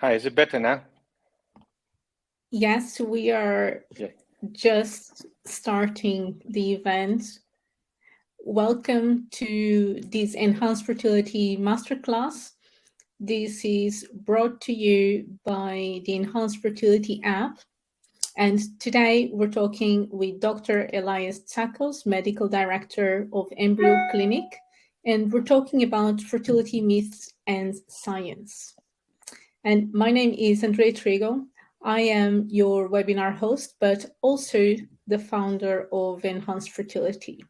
Hi, is it better now? Yes, we are just starting the event. Welcome to this Enhanced Fertility Masterclass. This is brought to you by the Enhanced Fertility app. And today we're talking with Dr. Elias Tsakos, Medical Director of EmbryoClinic, and we're talking about fertility myths and science. And my name is Andrea Trigo. I am your webinar host, but also the founder of Enhanced Fertility.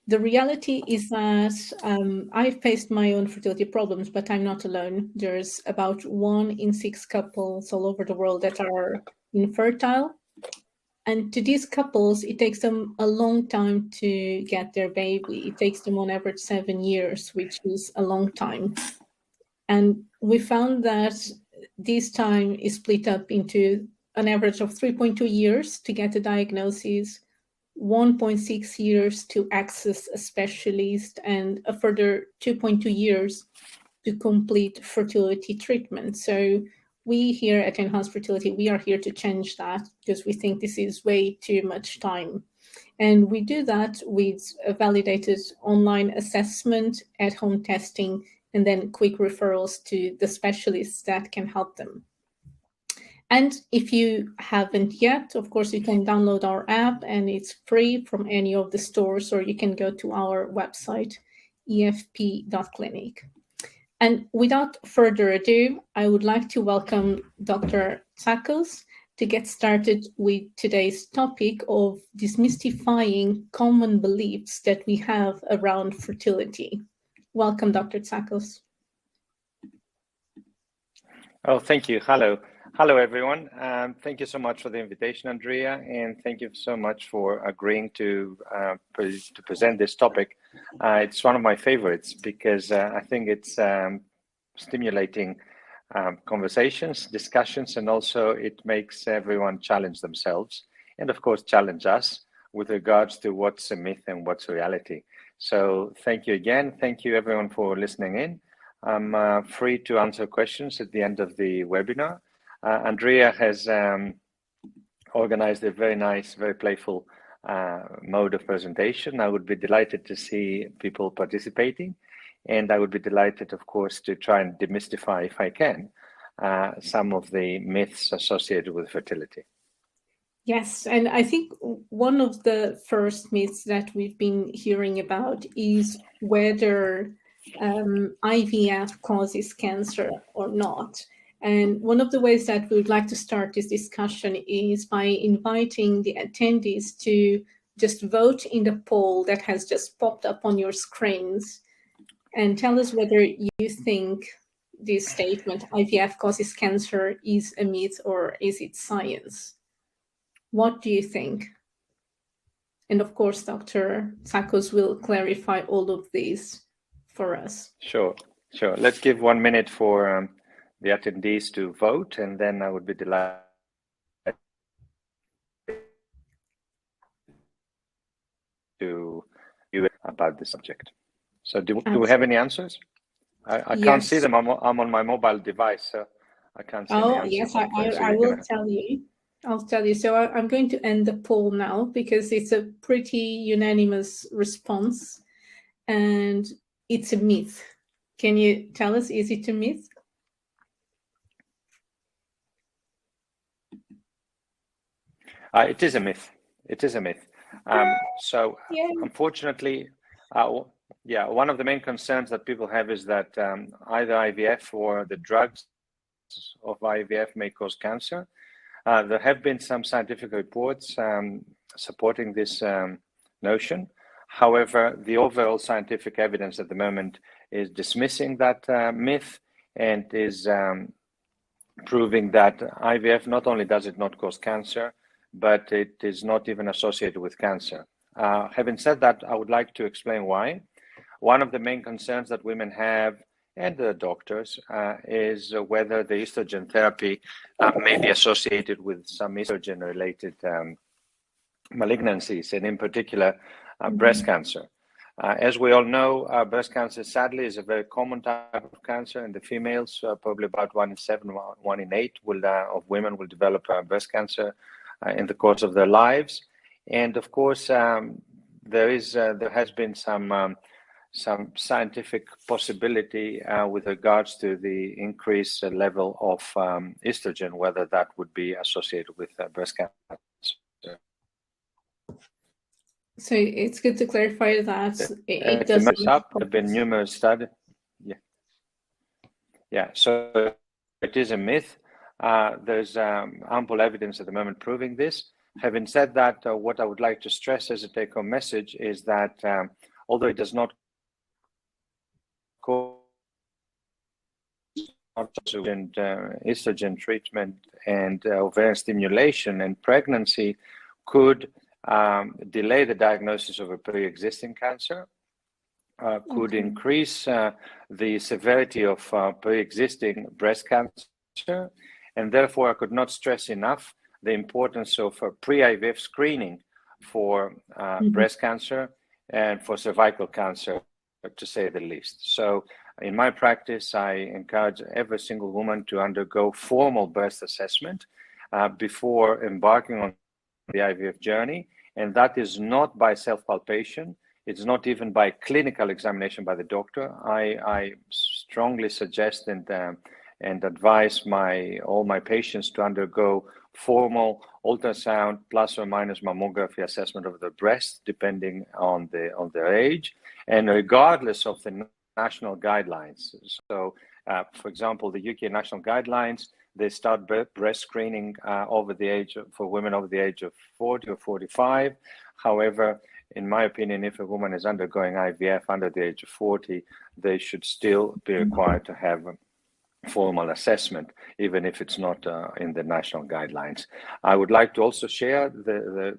The reality is that I've faced my own fertility problems, but I'm not alone. There's about 1 in 6 couples all over the world that are infertile. And to these couples, it takes them a long time to get their baby. It takes them on average 7 years, which is a long time. And we found that this time is split up into an average of 3.2 years to get a diagnosis, 1.6 years to access a specialist, and a further 2.2 years to complete fertility treatment. So we here at Enhanced Fertility, we are here to change that because we think this is way too much time. And we do that with a validated online assessment, at-home testing, and then quick referrals to the specialists that can help them. And if you haven't yet, of course, you can download our app and it's free from any of the stores, or you can go to our website, efp.clinic. And without further ado, I would like to welcome Dr. Tsakos to get started with today's topic of demystifying common beliefs that we have around fertility. Welcome, Dr. Tsakos. Oh, thank you. Hello, everyone. Thank you so much for the invitation, Andrea, and thank you so much for agreeing to present this topic. It's one of my favorites because I think it's stimulating conversations, discussions, and also it makes everyone challenge themselves and, of course, challenge us with regards to what's a myth and what's reality. So thank you again. Thank you, everyone, for listening in. I'm free to answer questions at the end of the webinar. Andrea has organized a very nice, very playful mode of presentation. I would be delighted to see people participating. And I would be delighted, of course, to try and demystify, if I can, some of the myths associated with fertility. Yes, and I think one of the first myths that we've been hearing about is whether IVF causes cancer or not. And one of the ways that we would like to start this discussion is by inviting the attendees to just vote in the poll that has just popped up on your screens and tell us whether you think this statement, IVF causes cancer, is a myth or is it science? What do you think? And of course, Dr. Tsakos will clarify all of these for us. Sure. Let's give 1 minute for the attendees to vote, and then I would be delighted to hear about the subject. So do we have any answers? I can't see them. I'm on my mobile device, so I can't see any answers. Oh, yes, I will tell you. I'll tell you. So I'm going to end the poll now because it's a pretty unanimous response and it's a myth. Can you tell us, is it a myth? It is a myth. It is a myth. So unfortunately, one of the main concerns that people have is that either IVF or the drugs of IVF may cause cancer. There have been some scientific reports supporting this notion. However, the overall scientific evidence at the moment is dismissing that myth and is proving that IVF not only does it not cause cancer, but it is not even associated with cancer. Having said that, I would like to explain why. One of the main concerns that women have and the doctors is whether the estrogen therapy may be associated with some estrogen-related malignancies, and in particular, breast cancer. As we all know, breast cancer, sadly, is a very common type of cancer in the females. Probably about 1 in 7, 1 in 8 of women will develop breast cancer in the course of their lives. And of course, there has been some scientific possibility with regards to the increased level of estrogen, whether that would be associated with breast cancer. So it's good to clarify that it doesn't. Mess up. There have been numerous studies. Yeah. So it is a myth. There's ample evidence at the moment proving this. Having said that, what I would like to stress as a take-home message is that although it does not cause estrogen treatment and ovarian stimulation and pregnancy could delay the diagnosis of a pre-existing cancer, could increase the severity of pre-existing breast cancer, and therefore I could not stress enough the importance of pre-IVF screening for breast cancer and for cervical cancer, to say the least. So in my practice, I encourage every single woman to undergo formal breast assessment before embarking on the IVF journey, and that is not by self-palpation. It's not even by clinical examination by the doctor. I strongly suggest and advise all my patients to undergo formal ultrasound plus or minus mammography assessment of the breast, depending on their age, and regardless of the national guidelines. So, for example, the UK national guidelines, they start breast screening for women over the age of 40 or 45. However, in my opinion, if a woman is undergoing IVF under the age of 40, they should still be required to have a formal assessment, even if it's not in the national guidelines. I would like to also share the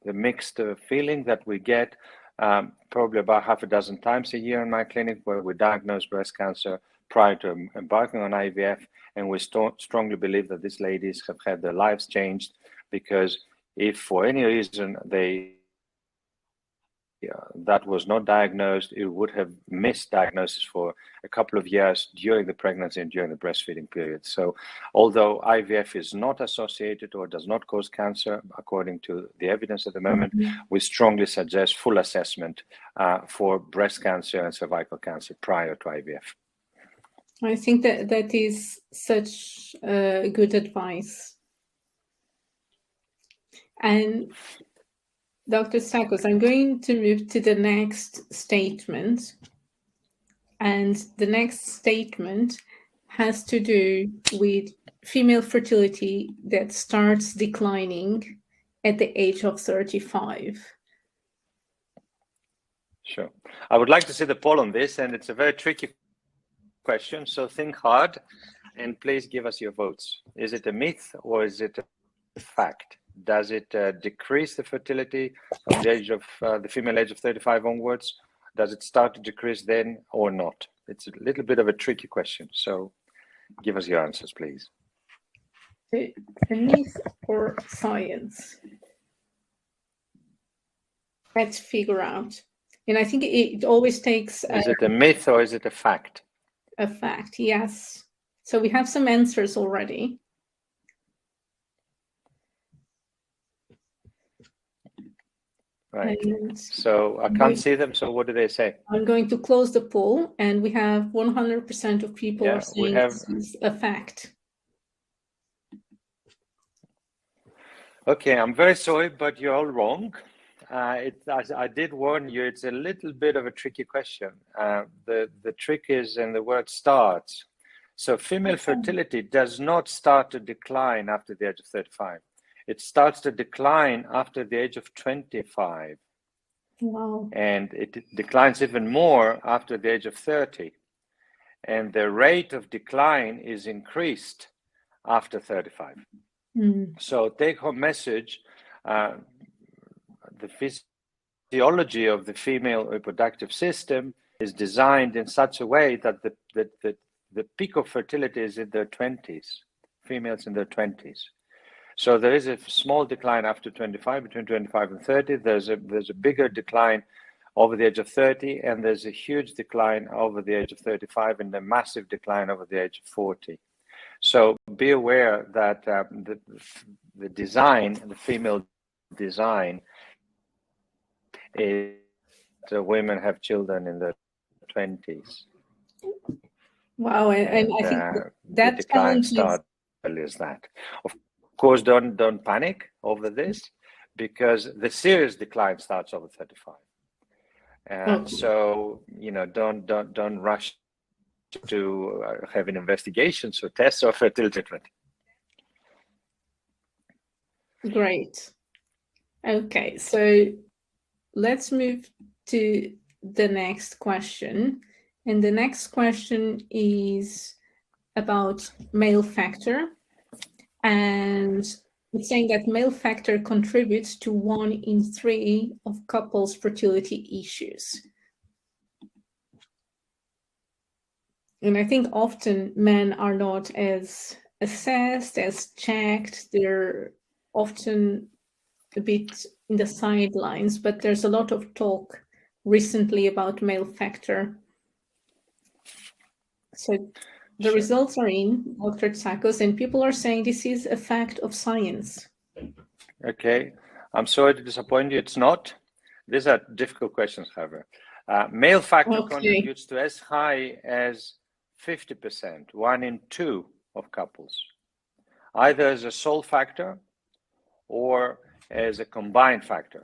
mixed feeling that we get probably about half a dozen times a year in my clinic, where we diagnose breast cancer prior to embarking on IVF, and we strongly believe that these ladies have had their lives changed, because if for any reason that was not diagnosed, it would have missed diagnosis for a couple of years during the pregnancy and during the breastfeeding period. So although IVF is not associated or does not cause cancer, according to the evidence at the moment, we strongly suggest full assessment for breast cancer and cervical cancer prior to IVF. I think that is such good advice. And Dr. Tsakos, I'm going to move to the next statement. And the next statement has to do with female fertility that starts declining at the age of 35. Sure. I would like to see the poll on this, and it's a very tricky question, so think hard and please give us your votes. Is it a myth or is it a fact? Does it decrease the fertility from the age of the female age of 35 onwards? Does it start to decrease then or not? It's a little bit of a tricky question, so give us your answers, please. A myth or science? Let's figure out. And I think it always takes... Is it a myth or is it a fact? A fact, yes. So we have some answers already. Right. So I can't see them. So what do they say? I'm going to close the poll, and we have 100% of people are saying this is a fact. Okay, I'm very sorry, but you're all wrong. I did warn you, it's a little bit of a tricky question. The trick is in the word starts. So female fertility does not start to decline after the age of 35. It starts to decline after the age of 25. Wow. And it declines even more after the age of 30. And the rate of decline is increased after 35. So take-home message, the physiology of the female reproductive system is designed in such a way that the peak of fertility is in their 20s, females in their 20s. So there is a small decline after 25, between 25 and 30. There's a bigger decline over the age of 30, and there's a huge decline over the age of 35 and a massive decline over the age of 40. So be aware that the design, the female design, is that women have children in their 20s. Wow, and I think that decline starts early as that. Of course, don't panic over this, because the serious decline starts over 35. Okay. So don't rush to having investigations or tests or fertility treatment. Great. Okay, so let's move to the next question. And the next question is about male factor. And it's saying that male factor contributes to 1 in 3 of couples' fertility issues. And I think often men are not as assessed, as checked. They're often a bit in the sidelines, but there's a lot of talk recently about male factor. So the results are in, Dr. Tsakos, and people are saying this is a fact of science. Okay, I'm sorry to disappoint you. It's not. These are difficult questions, however. Male factor contributes to as high as 50%, 1 in 2 of couples, either as a sole factor or as a combined factor.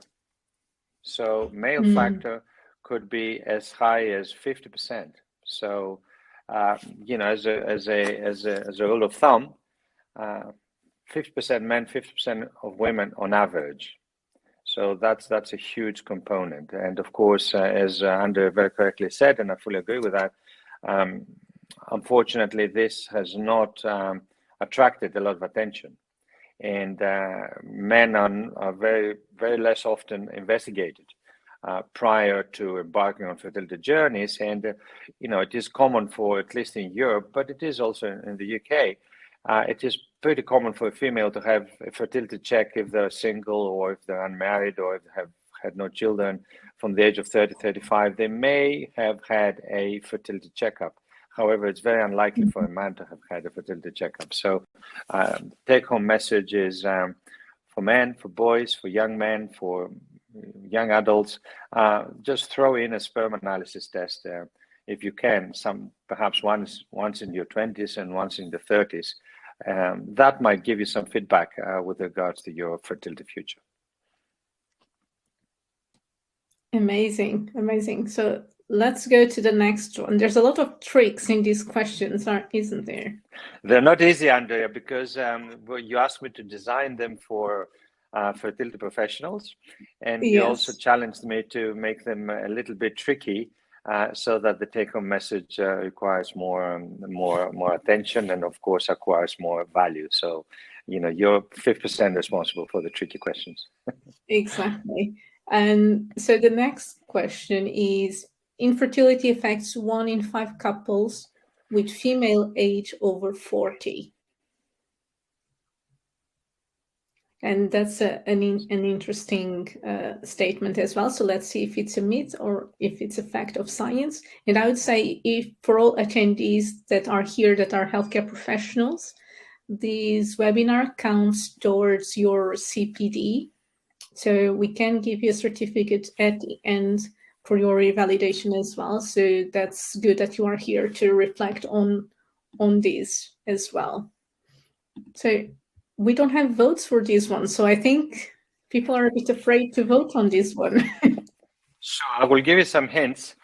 So male factor could be as high as 50%. So as a rule of thumb, 50% men, 50% of women on average. So that's a huge component. And of course, as Andrea very correctly said, and I fully agree with that, unfortunately, this has not attracted a lot of attention. And men are very, very less often investigated prior to embarking on fertility journeys. And, it is common for, at least in Europe, but it is also in the UK, it is pretty common for a female to have a fertility check if they're single or if they're unmarried or if they have had no children from the age of 30, 35. They may have had a fertility checkup. However, it's very unlikely for a man to have had a fertility checkup. So take-home message is for men, for boys, for young men, for young adults, just throw in a sperm analysis test if you can, perhaps once in your 20s and once in the 30s. That might give you some feedback with regards to your fertility future. Amazing, amazing. So let's go to the next one. There's a lot of tricks in these questions, isn't there? They're not easy, Andrea, because you asked me to design them for fertility professionals, and you also challenged me to make them a little bit tricky, so that the take-home message requires more attention and, of course, acquires more value. So, you're 50% responsible for the tricky questions. Exactly. And so the next question is, infertility affects 1 in 5 couples with female age over 40. And that's an interesting statement as well. So let's see if it's a myth or if it's a fact of science. And I would say, if for all attendees that are here that are healthcare professionals, this webinar counts towards your CPD. So we can give you a certificate at the end for your revalidation as well. So that's good that you are here to reflect on this as well. So we don't have votes for this one. So I think people are a bit afraid to vote on this one. Sure, I will give you some hints.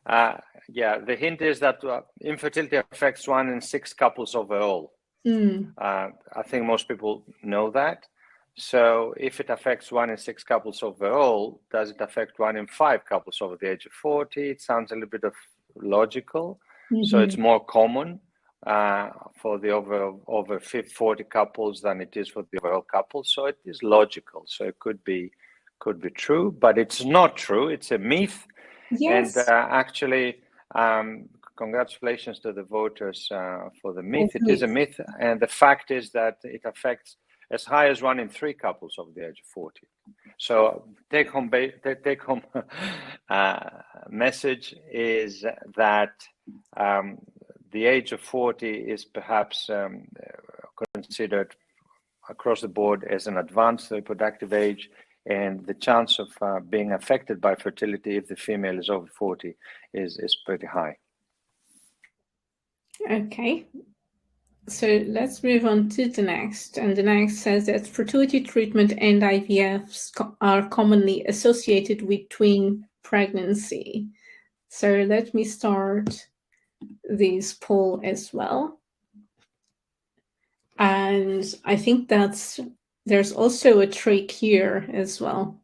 The hint is that infertility affects 1 in 6 couples overall. I think most people know that. So if it affects 1 in 6 couples overall, does it affect 1 in 5 couples over the age of 40? It sounds a little bit of logical. So it's more common for the over 40 couples than it is for the overall couples. So it is logical. So it could be true, but it's not true. It's a myth. Yes. And actually, congratulations to the voters for the myth. It is a myth, and the fact is that it affects as high as 1 in 3 couples over the age of 40. So take-home message is that the age of 40 is perhaps considered across the board as an advanced reproductive age, and the chance of being affected by fertility if the female is over 40 is pretty high. Okay. So let's move on to the next. And the next says that fertility treatment and IVFs are commonly associated with twin pregnancy. So let me start this poll as well. And I think there's also a trick here as well.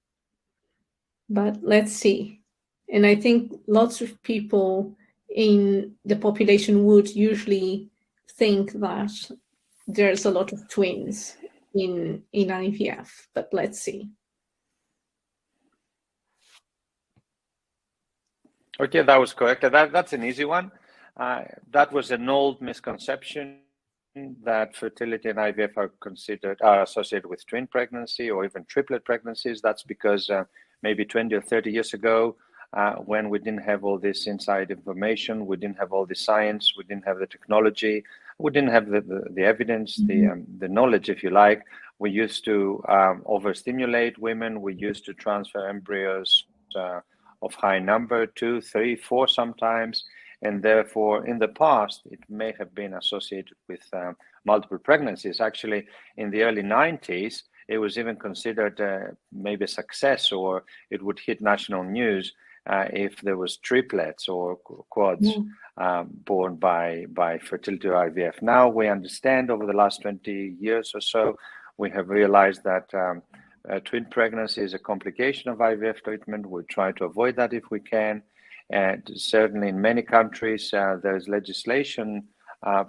But let's see. And I think lots of people in the population would usually think that there's a lot of twins in IVF, but let's see. Okay, that was correct. That's an easy one. That was an old misconception that fertility and IVF are associated with twin pregnancy or even triplet pregnancies. That's because maybe 20 or 30 years ago, when we didn't have all this inside information, we didn't have all the science, we didn't have the technology, we didn't have the evidence, the knowledge, if you like. We used to overstimulate women. We used to transfer embryos of high number, 2, 3, 4 sometimes. And therefore, in the past, it may have been associated with multiple pregnancies. Actually, in the early 90s, it was even considered maybe a success, or it would hit national news if there was triplets or quads born by fertility or IVF. Now we understand over the last 20 years or so, we have realized that twin pregnancy is a complication of IVF treatment. We try to avoid that if we can. And certainly in many countries, there's legislation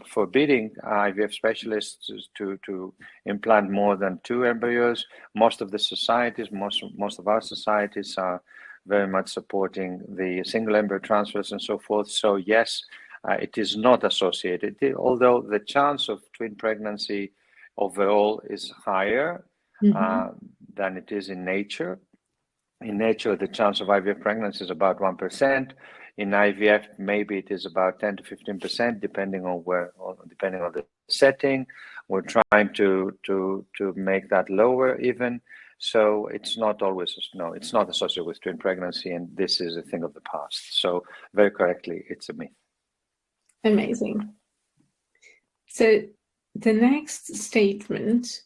forbidding IVF specialists to implant more than 2 embryos. Most of the societies, most of our societies are very much supporting the single embryo transfers and so forth. So yes, it is not associated, although the chance of twin pregnancy overall is higher than it is in nature. In nature, the chance of IVF pregnancy is about 1%. In IVF, maybe it is about 10 to 15%, depending on the setting. We're trying to make that lower even. So it's not always, no, it's not associated with twin pregnancy, and this is a thing of the past. So very correctly, it's a myth. Amazing. So the next statement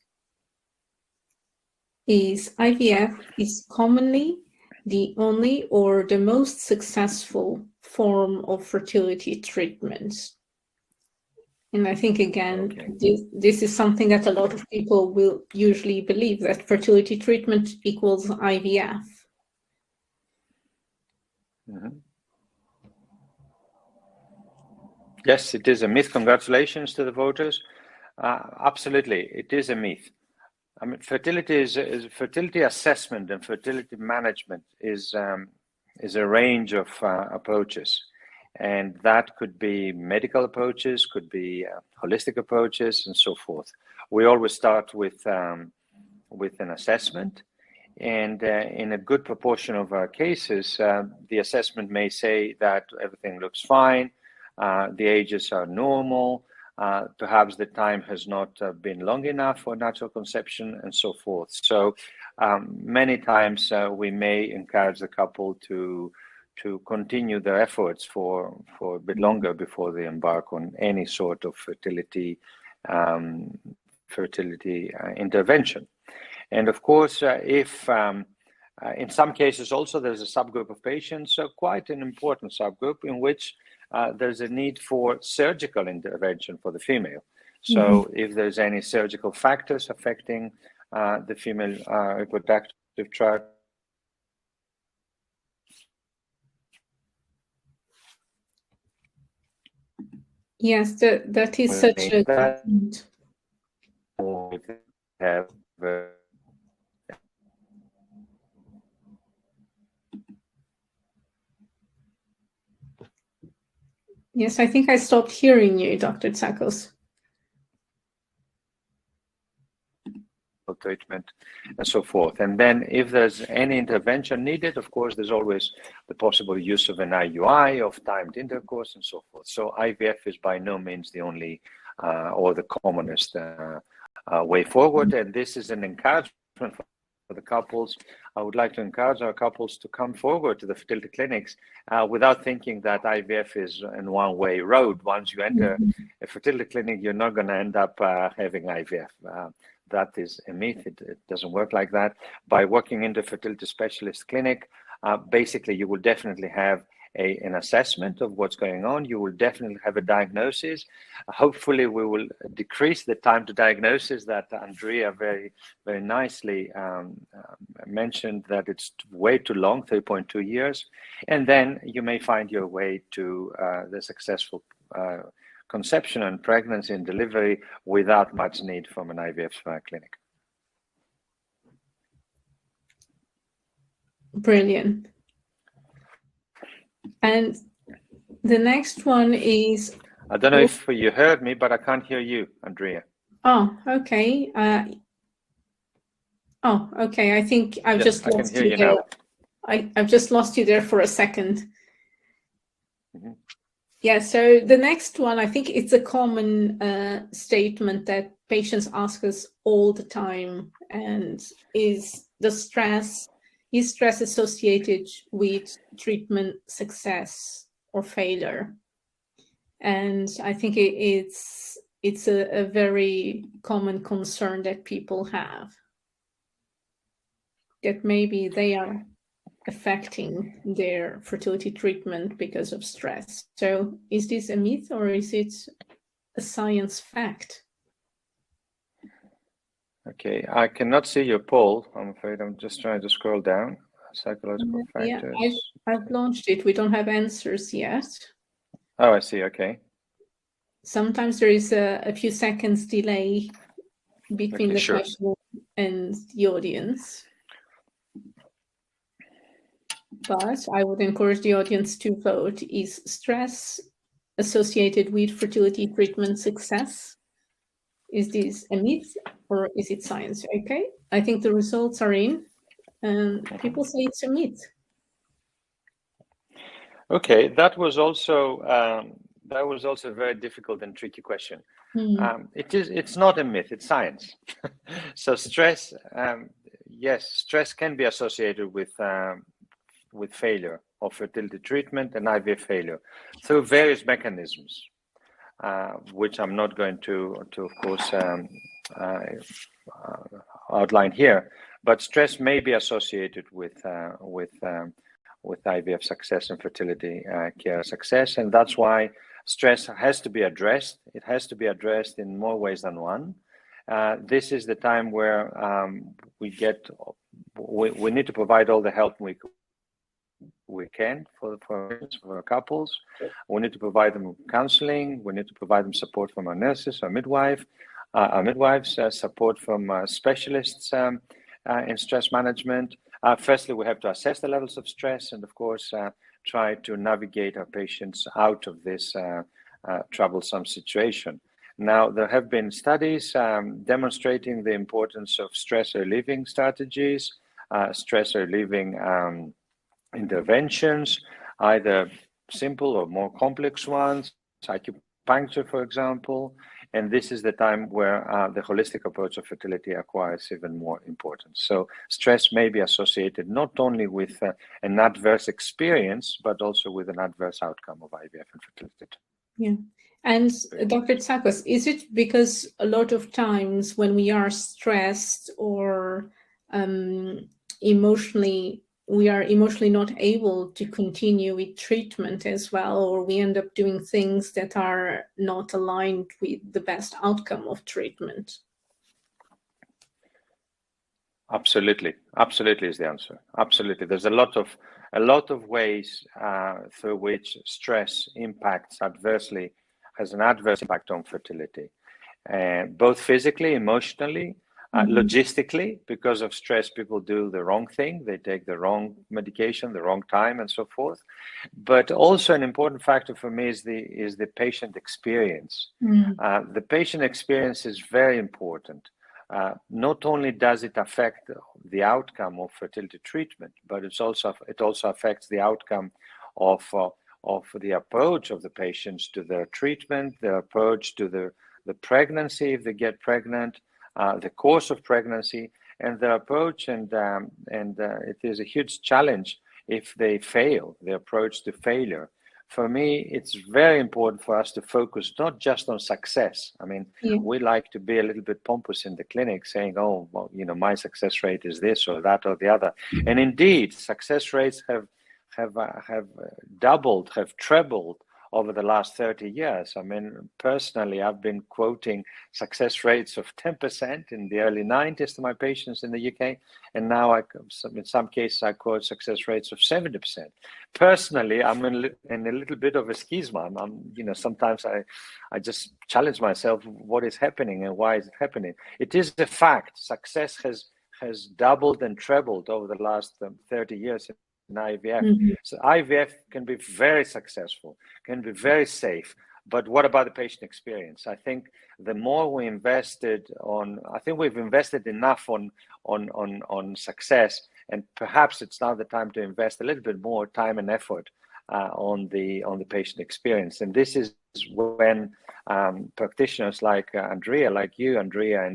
is IVF is commonly the only or the most successful form of fertility treatment. And I think, again, this is something that a lot of people will usually believe, that fertility treatment equals IVF. Yes, it is a myth. Congratulations to the voters. Absolutely, it is a myth. I mean, fertility assessment and fertility management is a range of approaches, and that could be medical approaches, could be holistic approaches, and so forth. We always start with an assessment, and in a good proportion of our cases, the assessment may say that everything looks fine, the ages are normal. Perhaps the time has not been long enough for natural conception, and so forth. So many times we may encourage the couple to continue their efforts for a bit longer before they embark on any sort of fertility intervention. And of course, if in some cases also there's a subgroup of patients, quite an important subgroup, in which there's a need for surgical intervention for the female. So if there's any surgical factors affecting the female reproductive tract, yes, that is such a good point. Or have Yes, I think I stopped hearing you, Dr. Tsakos. treatment, and so forth. And then if there's any intervention needed, of course, there's always the possible use of an IUI, of timed intercourse, and so forth. So IVF is by no means the only or the commonest way forward. And this is an encouragement for the couples. I would like to encourage our couples to come forward to the fertility clinics without thinking that IVF is a one-way road. Once you enter a fertility clinic, you're not going to end up having IVF. That is a myth. It doesn't work like that. By working in the fertility specialist clinic, basically you will definitely have an assessment of what's going on. You will definitely have a diagnosis. Hopefully we will decrease the time to diagnosis that Andrea very, very nicely mentioned, that it's way too long, 3.2 years. And then you may find your way to the successful conception and pregnancy and delivery without much need from an IVF clinic. Brilliant. And the next one is... I don't know if you heard me, but I can't hear you, Andrea. Oh, okay. Okay. I think I've just lost you there. I've just lost you there for a second. Mm-hmm. Yeah, so the next one, I think it's a common statement that patients ask us all the time, and is stress associated with treatment success or failure? And I think it's a very common concern that people have, that maybe they are affecting their fertility treatment because of stress. So is this a myth or is it a science fact? Okay, I cannot see your poll. I'm afraid. I'm just trying to scroll down. Psychological factors. Yeah, I've launched it. We don't have answers yet. Oh, I see. Okay. Sometimes there is a few seconds delay between the question and the audience. But I would encourage the audience to vote. Is stress associated with fertility treatment success? Is this a myth or is it science? Okay, I think the results are in, and people say it's a myth. Okay, that was also a very difficult and tricky question. It's not a myth, it's science. So stress, yes, stress can be associated with failure of fertility treatment and IVF failure through various mechanisms, which I'm not going to of course, outline here. But stress may be associated with IVF success and fertility care success, and that's why stress has to be addressed. It has to be addressed in more ways than one. This is the time where we need to provide all the help we can for our couples. We need to provide them counseling. We need to provide them support from our nurses, our midwives, support from specialists in stress management. Firstly, we have to assess the levels of stress and, of course, try to navigate our patients out of this troublesome situation. Now, there have been studies demonstrating the importance of stress relieving strategies, stress relieving interventions, either simple or more complex ones, acupuncture, for example. And this is the time where the holistic approach of fertility acquires even more importance. So stress may be associated not only with an adverse experience, but also with an adverse outcome of IVF and fertility. Yeah. And Dr. Tsakos, is it because a lot of times when we are stressed or we are emotionally not able to continue with treatment as well, or we end up doing things that are not aligned with the best outcome of treatment? Absolutely is the answer. Absolutely, there's a lot of ways through which stress impacts adversely, has an adverse impact on fertility, both physically, emotionally. Logistically, because of stress, people do the wrong thing. They take the wrong medication, the wrong time, and so forth. But also an important factor for me is the patient experience. The patient experience is very important. not only does it affect the outcome of fertility treatment, but it also affects the outcome of the approach of the patients to their treatment, their approach to the pregnancy if they get pregnant, the course of pregnancy, and their approach. And it is a huge challenge if they fail, the approach to failure. For me, it's very important for us to focus not just on success. I mean, we like to be a little bit pompous in the clinic saying, oh, well, you know, my success rate is this or that or the other. And indeed, success rates have doubled, have trebled over the last 30 years. I mean, personally, I've been quoting success rates of 10% in the early 90s to my patients in the UK. And now, in some cases, I quote success rates of 70%. Personally, I'm in a little bit of a schisma. You know, sometimes I just challenge myself, what is happening and why is it happening? It is a fact. Success has doubled and trebled over the last 30 years in IVF. Mm-hmm. So IVF can be very successful, can be very safe, but what about the patient experience? I think the more we invested on, I think we've invested enough on success, and perhaps it's now the time to invest a little bit more time and effort on the patient experience. And this is when practitioners like Andrea, like you, Andrea,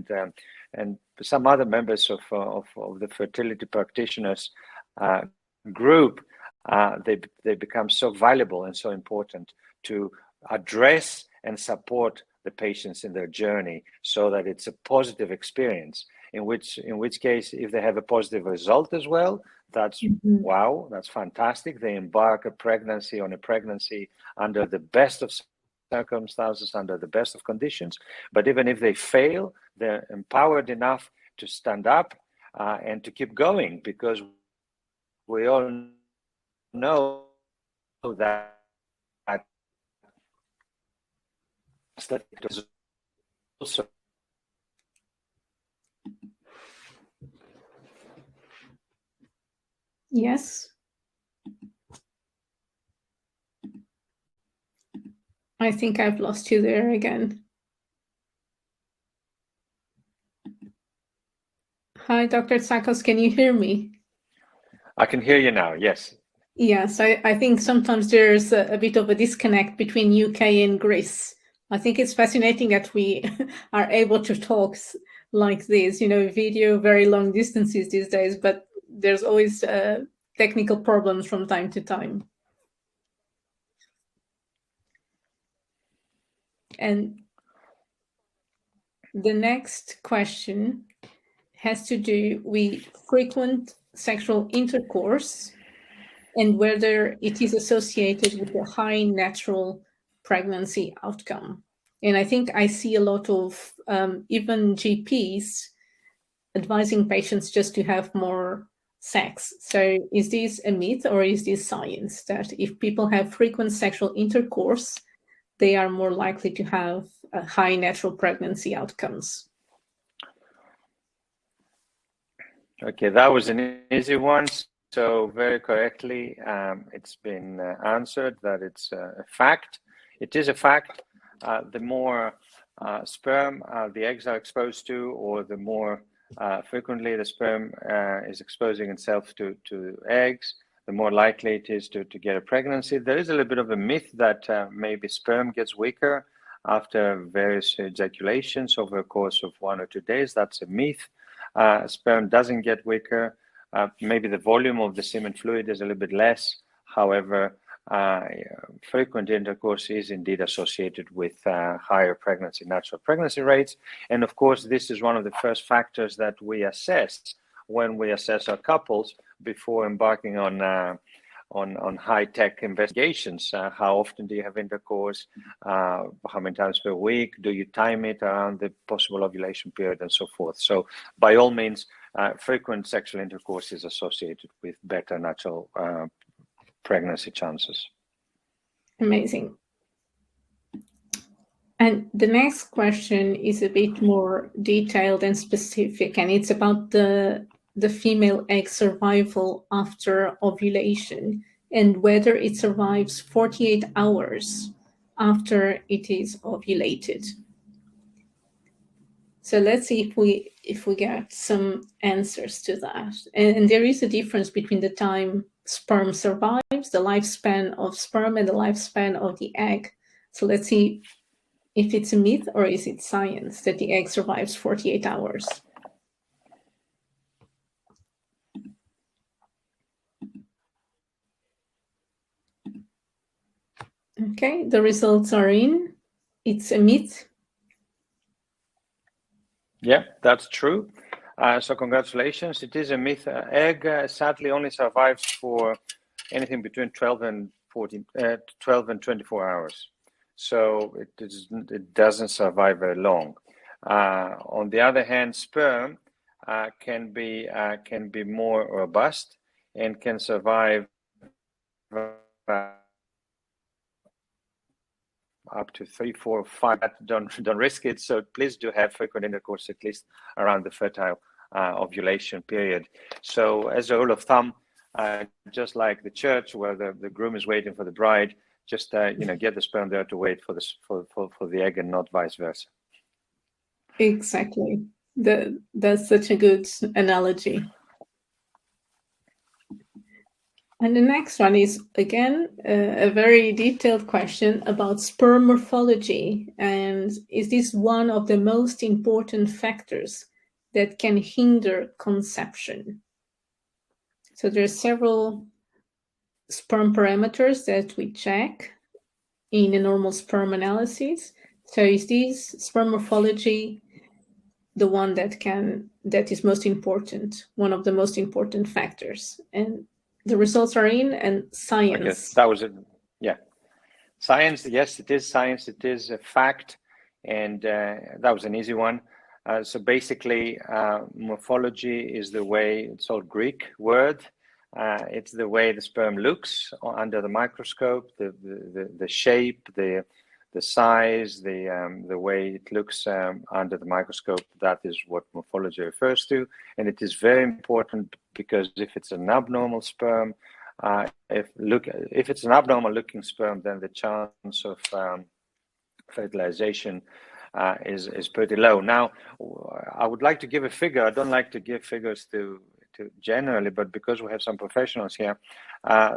and some other members of the fertility practitioners group, they become so valuable and so important to address and support the patients in their journey so that it's a positive experience, in which case, if they have a positive result as well, that's wow, that's fantastic. They embark on a pregnancy under the best of circumstances, under the best of conditions. But even if they fail, they're empowered enough to stand up and to keep going, because we all know that it was also yes. I think I've lost you there again. Hi, Dr. Tsakos, can you hear me? I can hear you now, yes. Yes, I think sometimes there's a bit of a disconnect between UK and Greece. I think it's fascinating that we are able to talk like this, you know, video, very long distances these days, but there's always technical problems from time to time. And the next question has to do with frequent sexual intercourse and whether it is associated with a high natural pregnancy outcome. And I think I see a lot of even GPs advising patients just to have more sex. So is this a myth or is this science that if people have frequent sexual intercourse, they are more likely to have high natural pregnancy outcomes? Okay, that was an easy one. So very correctly, it's been answered that it's a fact. It is a fact. The more sperm the eggs are exposed to, or the more frequently the sperm is exposing itself to eggs, the more likely it is to get a pregnancy. There is a little bit of a myth that maybe sperm gets weaker after various ejaculations over a course of 1 or 2 days. That's a myth. Sperm doesn't get weaker. Maybe the volume of the semen fluid is a little bit less. However, frequent intercourse is indeed associated with higher natural pregnancy rates. And of course, this is one of the first factors that we assess when we assess our couples before embarking on high-tech investigations. How often do you have intercourse? How many times per week? Do you time it around the possible ovulation period, and so forth? So by all means, frequent sexual intercourse is associated with better natural pregnancy chances. Amazing. And the next question is a bit more detailed and specific, and it's about the female egg survival after ovulation and whether it survives 48 hours after it is ovulated. So let's see if we get some answers to that. And there is a difference between the time sperm survives, the lifespan of sperm, and the lifespan of the egg. So let's see if it's a myth or is it science that the egg survives 48 hours. Okay, the results are in. It's a myth. Yeah, that's true. So congratulations. It is a myth. Egg sadly only survives for anything between 12 and 24 hours. So it doesn't survive very long. On the other hand, sperm can be more robust and can survive up to 3, 4, 5. Don't risk it. So please do have frequent intercourse at least around the fertile ovulation period. So as a rule of thumb, just like the church where the groom is waiting for the bride, just get the sperm there to wait for the egg and not vice versa. Exactly. That's such a good analogy. And the next one is, again, a very detailed question about sperm morphology. And is this one of the most important factors that can hinder conception? So there are several sperm parameters that we check in a normal sperm analysis. So is this sperm morphology the one that is most important, one of the most important factors? And the results are in, and science. I guess that was it. Yeah. Science, yes, it is science. It is a fact. And that was an easy one. So basically, morphology is the way, it's all Greek word. It's the way the sperm looks under the microscope, the shape, the size, the way it looks under the microscope. That is what morphology refers to. And it is very important because if it's an abnormal sperm, if it's an abnormal looking sperm, then the chance of fertilization is pretty low. Now, I would like to give a figure. I don't like to give figures to generally, but because we have some professionals here,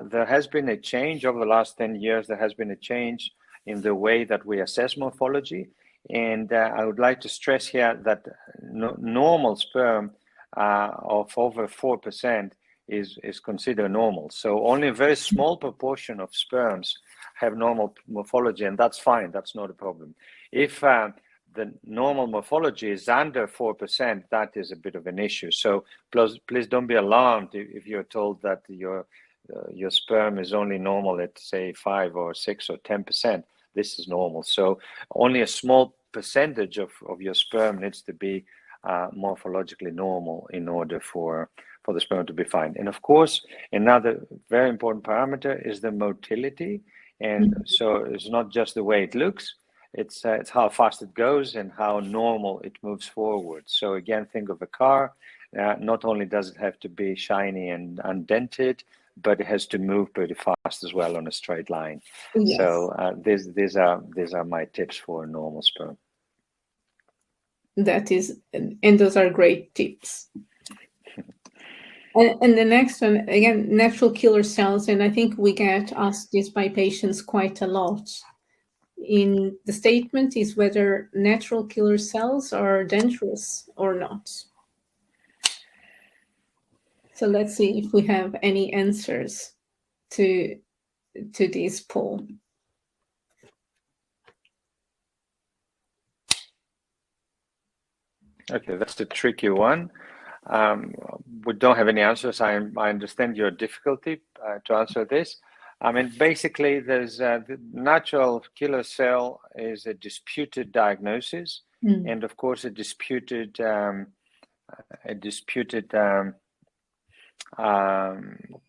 there has been a change over the last 10 years. There has been a change in the way that we assess morphology. And I would like to stress here that normal sperm of over 4% is considered normal. So only a very small proportion of sperms have normal morphology, and that's fine. That's not a problem. If the normal morphology is under 4%, that is a bit of an issue. So please don't be alarmed if you're told that your sperm is only normal at, say, 5 or 6 or 10%. This is normal. So only a small percentage of your sperm needs to be morphologically normal in order for the sperm to be fine. And of course, another very important parameter is the motility. And so it's not just the way it looks, it's how fast it goes and how normal it moves forward. So again, think of a car. Not only does it have to be shiny and undented, but it has to move pretty fast as well on a straight line. Yes. So these are my tips for normal sperm. That is, and those are great tips. And the next one, again, natural killer cells, and I think we get asked this by patients quite a lot. In the statement is whether natural killer cells are dangerous or not. So let's see if we have any answers to this poll. Okay, that's a tricky one. We don't have any answers. I understand your difficulty to answer this. I mean, basically, there's the natural killer cell is a disputed diagnosis, and of course, a disputed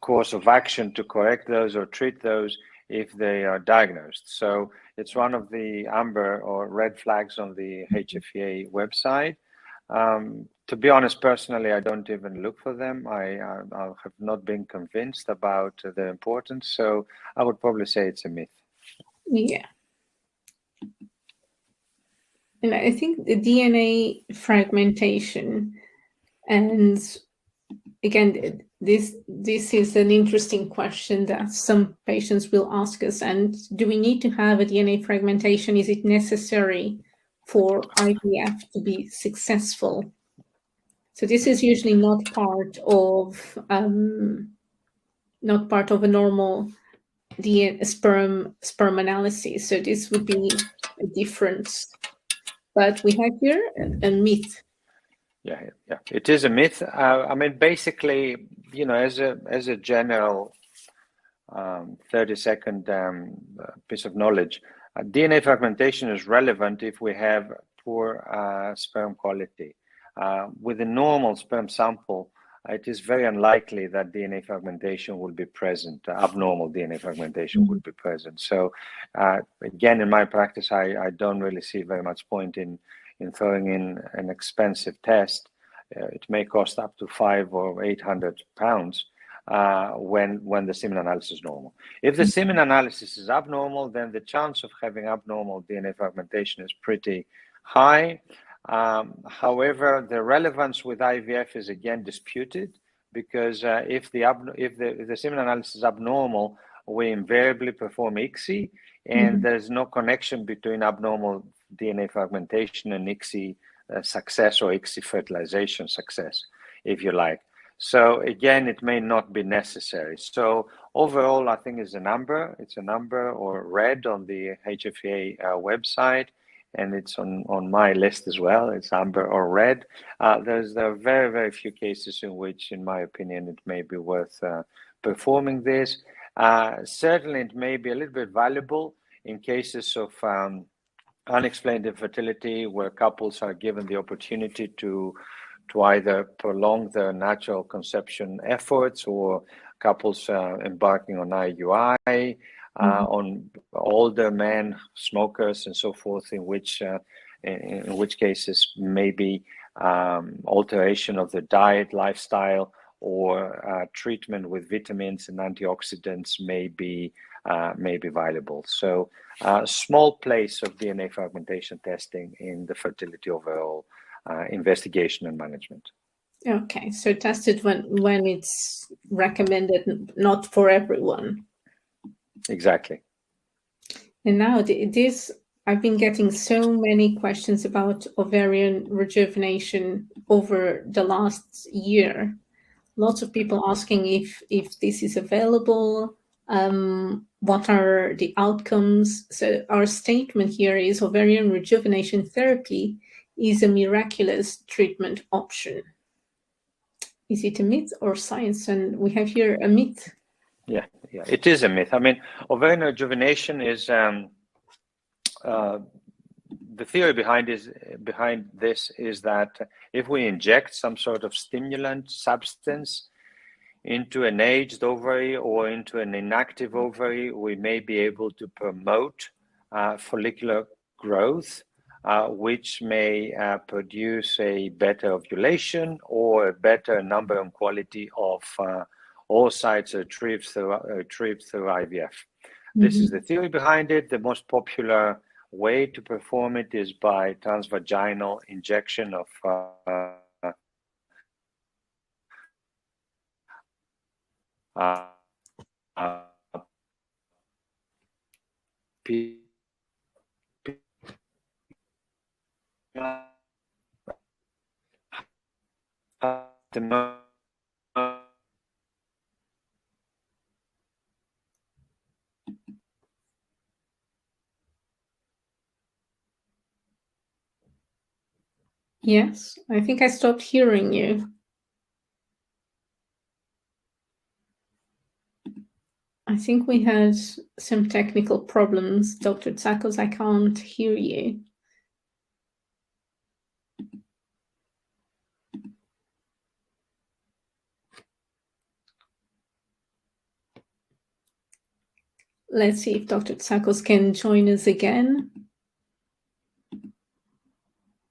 course of action to correct those or treat those if they are diagnosed. So it's one of the amber or red flags on the HFEA website. To be honest, personally, I don't even look for them. I have not been convinced about their importance, so I would probably say it's a myth. Yeah. And I think the DNA fragmentation, and again, this is an interesting question that some patients will ask us. And do we need to have a DNA fragmentation? Is it necessary for IVF to be successful? So this is usually not part of a normal DNA sperm analysis. So this would be a difference. But we have here a myth. Yeah, it is a myth. I mean, basically, as a general 30-second piece of knowledge, DNA fragmentation is relevant if we have poor sperm quality. With a normal sperm sample, it is very unlikely that DNA fragmentation will be present, abnormal DNA fragmentation would be present. So again, in my practice, I don't really see very much point in throwing in an expensive test. It may cost up to £500 or £800 when the semen analysis is normal. If the semen analysis is abnormal, then the chance of having abnormal DNA fragmentation is pretty high. However, the relevance with IVF is again disputed, because if the semen analysis is abnormal, we invariably perform ICSI, and there's no connection between abnormal DNA fragmentation and ICSI success, or ICSI fertilization success, if you like. So again, it may not be necessary. So overall, I think it's a number or read on the HFA website, and it's on my list as well. It's amber or red. There are very, very few cases in which, in my opinion, it may be worth performing this. Certainly, it may be a little bit valuable in cases of unexplained infertility, where couples are given the opportunity to either prolong their natural conception efforts, or couples embarking on IUI, on older men, smokers, and so forth, in which cases maybe alteration of the diet, lifestyle, or treatment with vitamins and antioxidants may be valuable. So small place of DNA fragmentation testing in the fertility overall investigation and management. Okay, so tested when it's recommended, not for everyone. Exactly. And now I've been getting so many questions about ovarian rejuvenation over the last year. Lots of people asking if this is available, what are the outcomes. So our statement here is ovarian rejuvenation therapy is a miraculous treatment option. Is it a myth or science? And we have here a myth. Yeah, it is a myth. I mean, ovarian rejuvenation is the theory behind this is that if we inject some sort of stimulant substance into an aged ovary or into an inactive ovary, we may be able to promote follicular growth, which may produce a better ovulation or a better number and quality of oocytes retrieved through IVF. This is the theory behind it. The most popular way to perform it is by transvaginal injection of Yes, I think I stopped hearing you. I think we had some technical problems. Dr. Tsakos, I can't hear you. Let's see if Dr. Tsakos can join us again.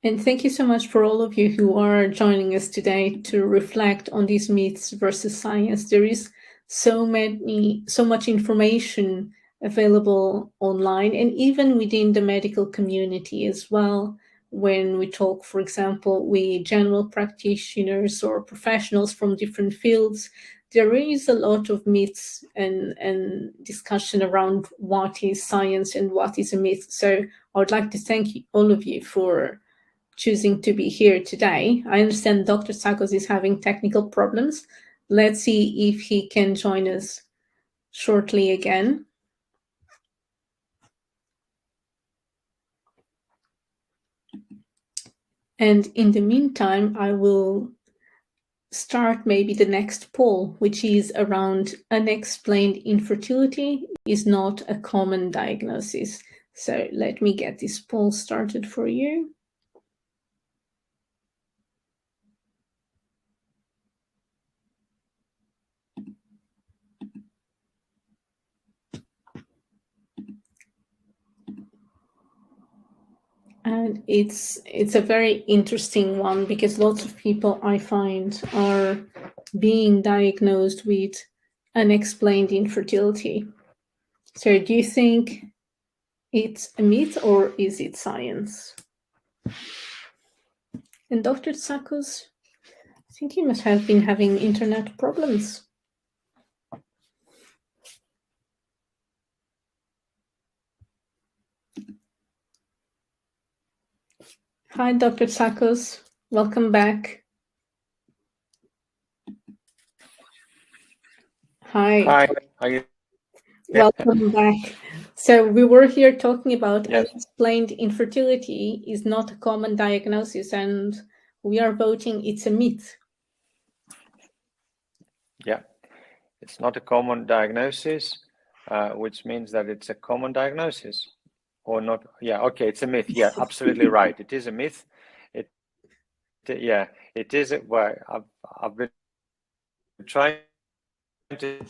And thank you so much for all of you who are joining us today to reflect on these myths versus science. There is so much information available online and even within the medical community as well, when we talk, for example, with general practitioners or professionals from different fields, there is a lot of myths and discussion around what is science and what is a myth. So I would like to thank all of you for choosing to be here today. I understand Dr. Tsakos is having technical problems. Let's see if he can join us shortly again. And in the meantime, I will start maybe the next poll, which is around unexplained infertility is not a common diagnosis. So let me get this poll started for you. And it's a very interesting one because lots of people I find are being diagnosed with unexplained infertility. So do you think it's a myth or is it science? And Dr. Tsakos, I think you must have been having internet problems. Hi, Dr. Tsakos. Welcome back. Hi. Hi. Are you? Welcome back. So we were here talking about unexplained infertility is not a common diagnosis, and we are voting it's a myth. Yeah, it's not a common diagnosis, which means that it's a common diagnosis. Or not? Yeah, okay, it's a myth. Yeah, absolutely right. It is a myth. It is. Well, I've been trying to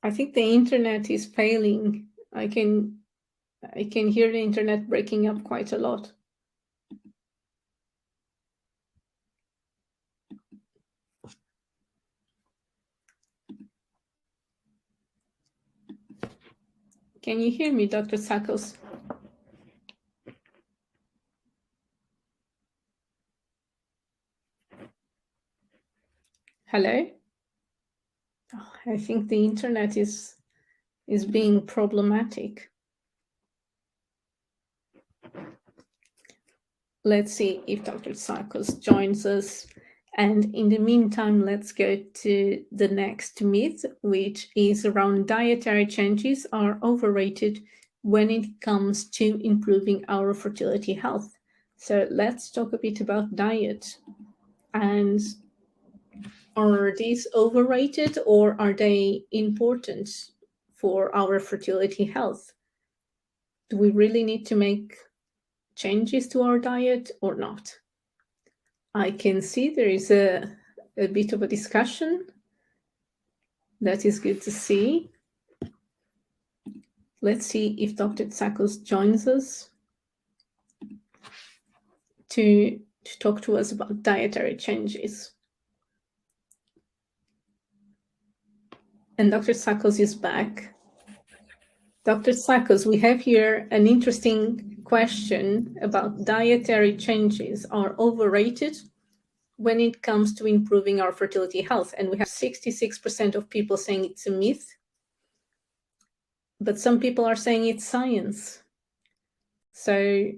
I think the internet is failing. I can hear the internet breaking up quite a lot. Can you hear me, Dr. Tsakos? Hello? Oh, I think the internet is being problematic. Let's see if Dr. Tsakos joins us. And in the meantime, let's go to the next myth, which is around dietary changes are overrated when it comes to improving our fertility health. So let's talk a bit about diet. And are these overrated or are they important for our fertility health? Do we really need to make changes to our diet or not? I can see there is a bit of a discussion. That is good to see. Let's see if Dr. Tsakos joins us to talk to us about dietary changes. And Dr. Tsakos is back. Dr. Tsakos, we have here an interesting question about dietary changes are overrated when it comes to improving our fertility health. And we have 66% of people saying it's a myth, but some people are saying it's science. So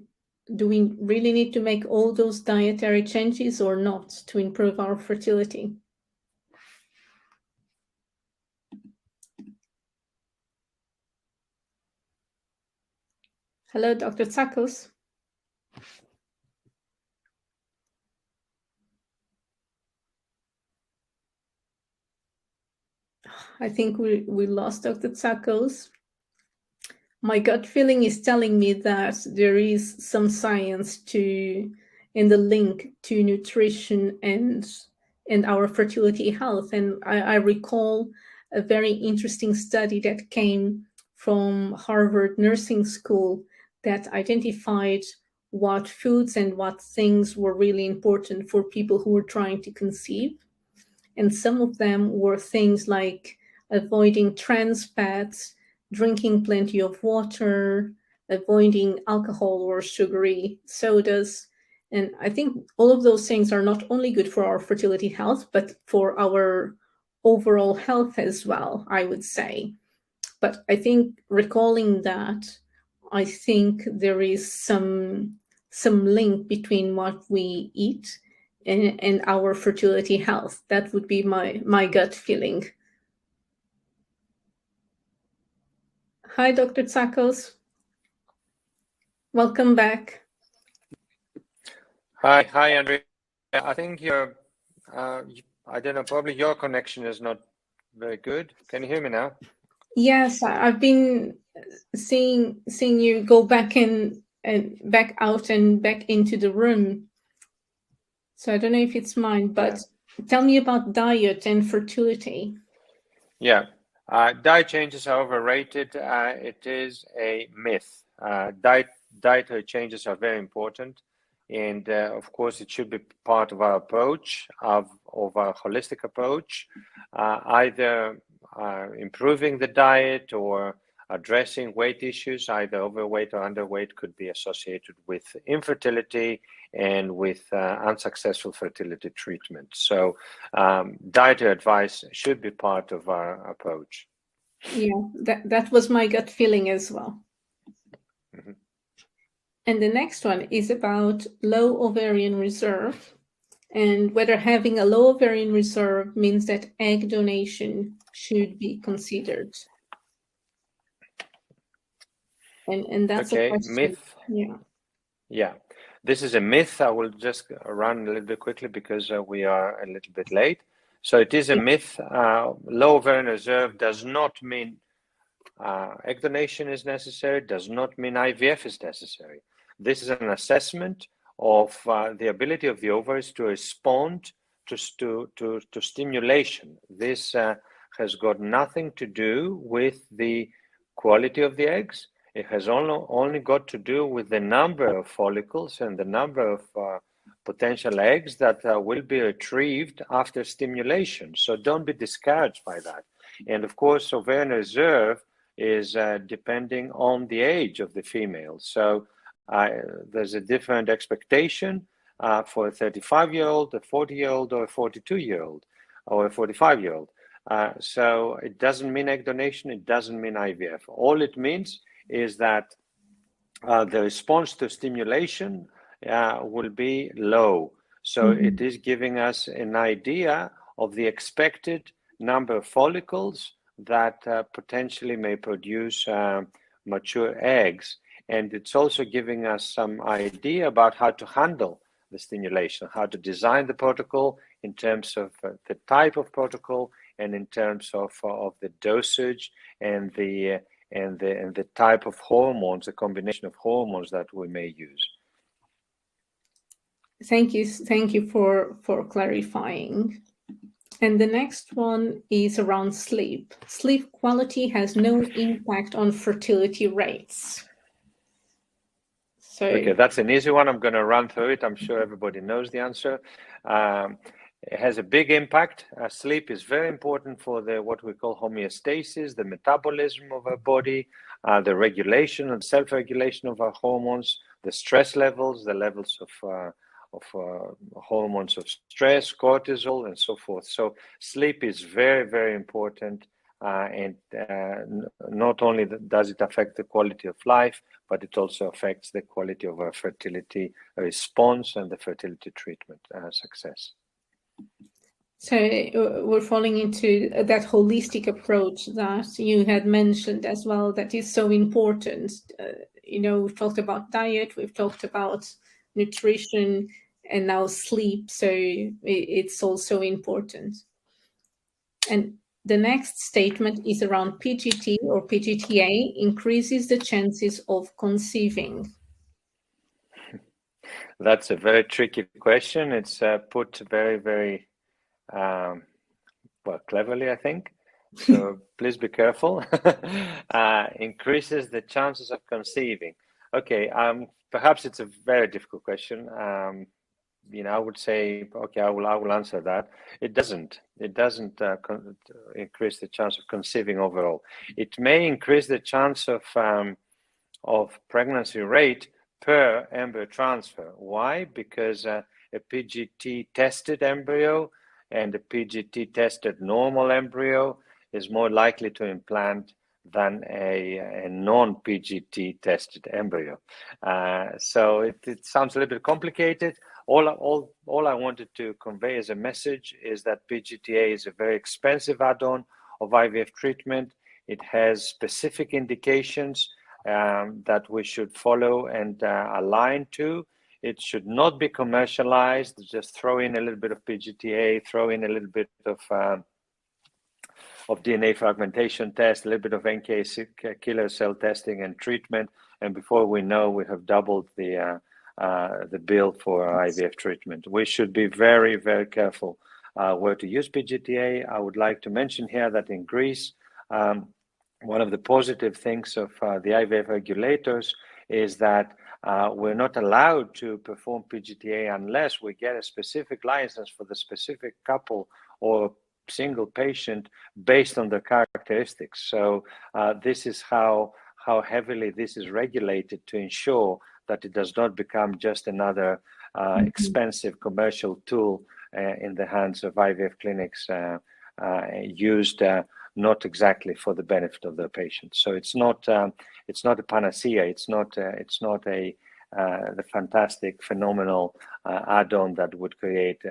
do we really need to make all those dietary changes or not to improve our fertility? Hello, Dr. Tsakos. I think we lost Dr. Tsakos. My gut feeling is telling me that there is some science in the link to nutrition and our fertility health. And I recall a very interesting study that came from Harvard Nursing School that identified what foods and what things were really important for people who were trying to conceive. And some of them were things like avoiding trans fats, drinking plenty of water, avoiding alcohol or sugary sodas. And I think all of those things are not only good for our fertility health, but for our overall health as well, I would say. But I think recalling that, I think there is some link between what we eat and our fertility health. That would be my gut feeling. Hi, Dr. Tsakos. Welcome back. Hi, Andrea. I think you're, I don't know, probably your connection is not very good. Can you hear me now? Yes, I've been seeing you go back in and back out and back into the room. So I don't know if it's mine, but tell me about diet and fertility. Yeah, diet changes are overrated. It is a myth. Dietary changes are very important. And of course, it should be part of our approach, of our holistic approach, either improving the diet or addressing weight issues. Either overweight or underweight could be associated with infertility and with unsuccessful fertility treatment. So dietary advice should be part of our approach. Yeah, that was my gut feeling as well. Mm-hmm. And the next one is about low ovarian reserve and whether having a low ovarian reserve means that egg donation should be considered. And that's okay, a question. Myth. Yeah, this is a myth. I will just run a little bit quickly because we are a little bit late. So it is a myth. Low ovarian reserve does not mean egg donation is necessary, does not mean IVF is necessary. This is an assessment of the ability of the ovaries to respond to stimulation. This has got nothing to do with the quality of the eggs. It has only got to do with the number of follicles and the number of potential eggs that will be retrieved after stimulation. So don't be discouraged by that. And of course, ovarian reserve is depending on the age of the female. So there's a different expectation for a 35-year-old, a 40-year-old, or a 42-year-old, or a 45-year-old. So it doesn't mean egg donation, it doesn't mean IVF. All it means is that the response to stimulation will be low. So it is giving us an idea of the expected number of follicles that potentially may produce mature eggs. And it's also giving us some idea about how to handle the stimulation, how to design the protocol in terms of the type of protocol and in terms of the dosage and the type of hormones, the combination of hormones that we may use. Thank you for clarifying. And the next one is around sleep. Sleep quality has no impact on fertility rates. So okay, that's an easy one. I'm going to run through it. I'm sure everybody knows the answer. It has a big impact. Sleep is very important for what we call homeostasis, the metabolism of our body, the regulation and self-regulation of our hormones, the stress levels, the levels of hormones of stress, cortisol, and so forth. So sleep is very, very important. And not only does it affect the quality of life, but it also affects the quality of our fertility response and the fertility treatment success. So we're falling into that holistic approach that you had mentioned as well, that is so important. We've talked about diet, we've talked about nutrition, and now sleep. So it's also important. And the next statement is around PGT or PGTA increases the chances of conceiving. That's a very tricky question. It's put very, very cleverly, I think. So please be careful. Increases the chances of conceiving. Okay, perhaps it's a very difficult question. I would say, okay, I will answer that. It doesn't increase the chance of conceiving overall. It may increase the chance of pregnancy rate per embryo transfer. Why? Because a PGT tested embryo and a PGT tested normal embryo is more likely to implant than a non-PGT tested embryo. So it sounds a little bit complicated. All I wanted to convey as a message is that PGTA is a very expensive add-on of IVF treatment. It has specific indications that we should follow and align to. It should not be commercialized. Just throw in a little bit of PGTA, throw in a little bit of DNA fragmentation test, a little bit of NK killer cell testing and treatment, and before we know, we have doubled the bill for IVF treatment. We should be very, very careful where to use PGTA. I would like to mention here that in Greece, one of the positive things of the IVF regulators is that we're not allowed to perform PGTA unless we get a specific license for the specific couple or single patient based on their characteristics. So this is how heavily this is regulated to ensure that it does not become just another expensive commercial tool in the hands of IVF clinics used not exactly for the benefit of their patients. So it's not a panacea. It's not the fantastic, phenomenal add-on that would create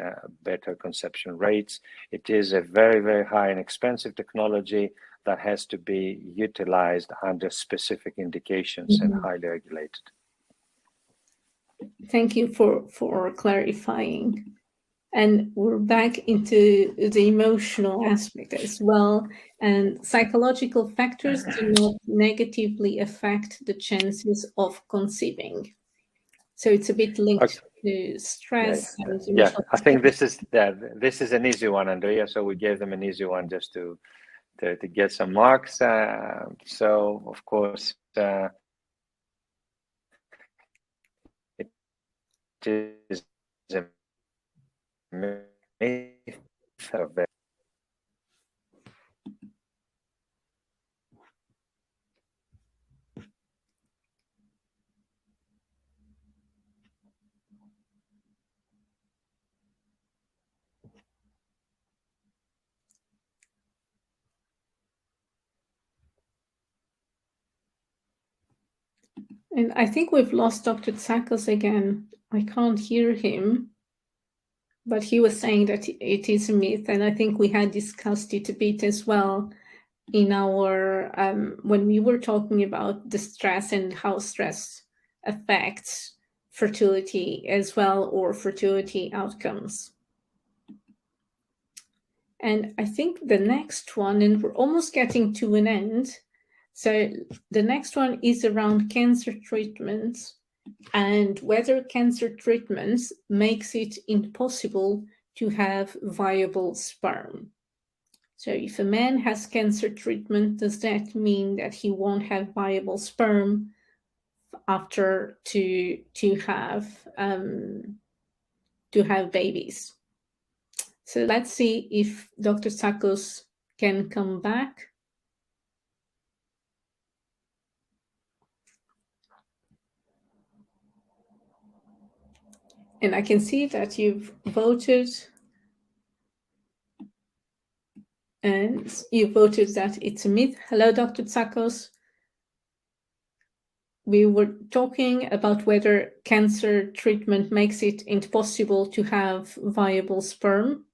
better conception rates. It is a very, very high and expensive technology that has to be utilized under specific indications and highly regulated. Thank you for clarifying. And we're back into the emotional aspect as well. And psychological factors do not negatively affect the chances of conceiving. So it's a bit linked to stress. Yeah, and yeah. I think this is an easy one, Andrea. So we gave them an easy one just to get some marks. So of course, it is a myth of it. And I think we've lost Dr. Tsakos again. I can't hear him, but he was saying that it is a myth. And I think we had discussed it a bit as well in our, when we were talking about the stress and how stress affects fertility as well, or fertility outcomes. And I think the next one, and we're almost getting to an end. So the next one is around cancer treatments and whether cancer treatments makes it impossible to have viable sperm. So if a man has cancer treatment, does that mean that he won't have viable sperm after to have babies? So let's see if Dr. Tsakos can come back. And I can see that you've voted, and you voted that it's a myth. Hello, Dr. Tsakos. We were talking about whether cancer treatment makes it impossible to have viable sperm.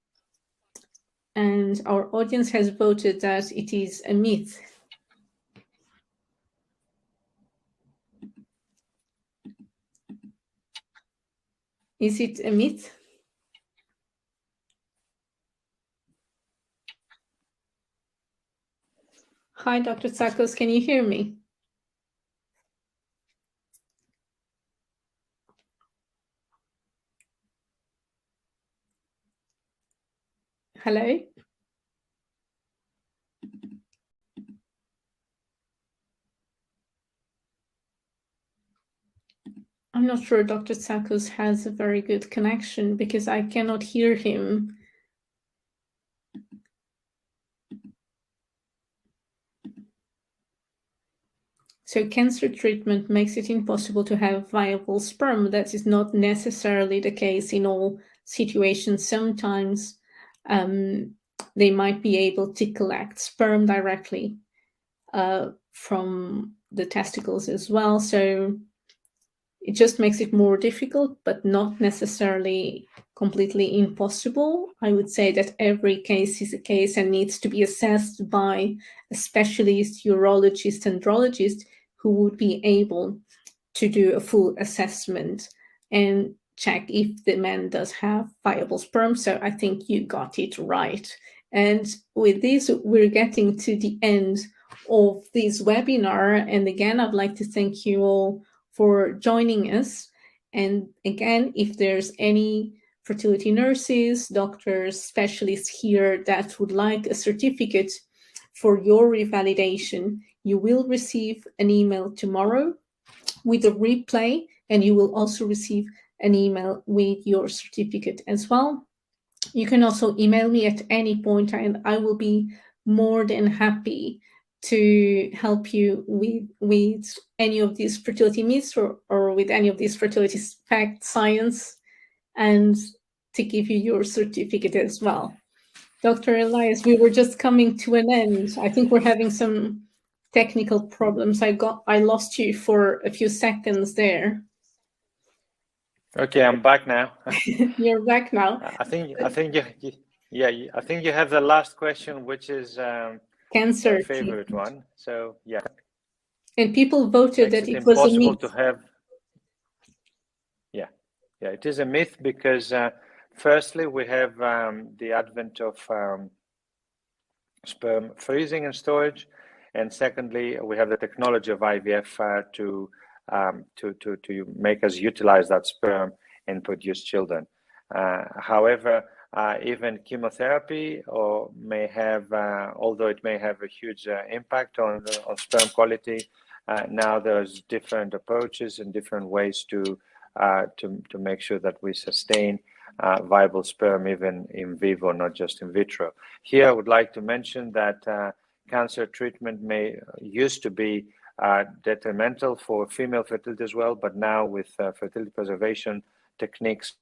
And our audience has voted that it is a myth. Is it a myth? Hi, Dr. Tsakos, can you hear me? Hello? I'm not sure Dr. Tsakos has a very good connection because I cannot hear him. So cancer treatment makes it impossible to have viable sperm. That is not necessarily the case in all situations. Sometimes they might be able to collect sperm directly from the testicles as well. So it just makes it more difficult, but not necessarily completely impossible. I would say that every case is a case and needs to be assessed by a specialist, urologist, andrologist who would be able to do a full assessment and check if the man does have viable sperm. So I think you got it right. And with this, we're getting to the end of this webinar. And again, I'd like to thank you all for joining us. And again, if there's any fertility nurses, doctors, specialists here that would like a certificate for your revalidation, you will receive an email tomorrow with a replay, and you will also receive an email with your certificate as well. You can also email me at any point, and I will be more than happy to help you with any of these fertility myths or with any of these fertility fact science, and to give you your certificate as well. Dr. Elias, we were just coming to an end. I think we're having some technical problems. I lost you for a few seconds there. Okay, I'm back now. You're back now. I think you have the last question, which is cancer my favorite one. So yeah. And people voted that it was a myth. To have. Yeah, it is a myth because firstly we have the advent of sperm freezing and storage, and secondly we have the technology of IVF to make us utilize that sperm and produce children. However, even chemotherapy may have, although it may have a huge impact on sperm quality, now there's different approaches and different ways to make sure that we sustain viable sperm even in vivo, not just in vitro. Here, I would like to mention that cancer treatment used to be detrimental for female fertility as well, but now with fertility preservation techniques,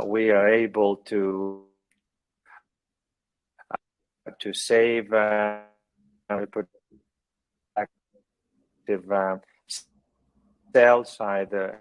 we are able to save reproductive cells either.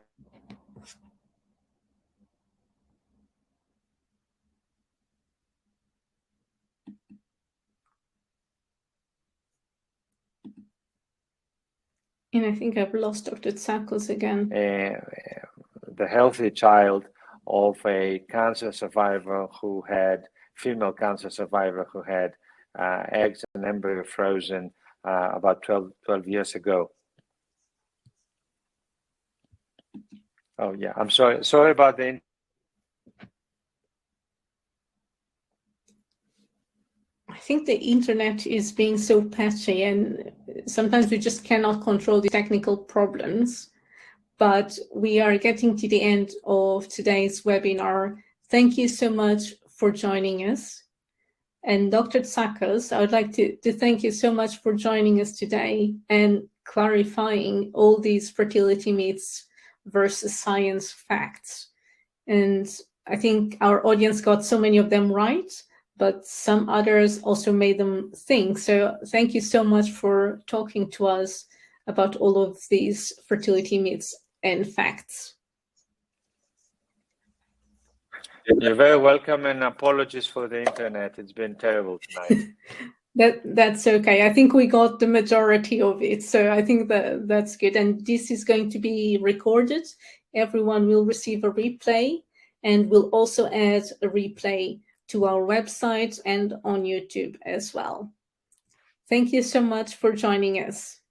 And I think I've lost Dr. Tsakos again. The healthy child of a cancer survivor who had, female cancer survivor who had eggs and embryo frozen about 12 years ago. Oh yeah, I'm sorry about the I think the internet is being so patchy, and sometimes we just cannot control the technical problems. But we are getting to the end of today's webinar. Thank you so much for joining us. And Dr. Tsakos, I would like to thank you so much for joining us today and clarifying all these fertility myths versus science facts. And I think our audience got so many of them right, but some others also made them think. So thank you so much for talking to us about all of these fertility myths and facts. You're very welcome, and apologies for the internet. It's been terrible tonight. That's okay. I think we got the majority of it, so I think that's good. And this is going to be recorded. Everyone will receive a replay, and we'll also add a replay to our website and on YouTube as well. Thank you so much for joining us.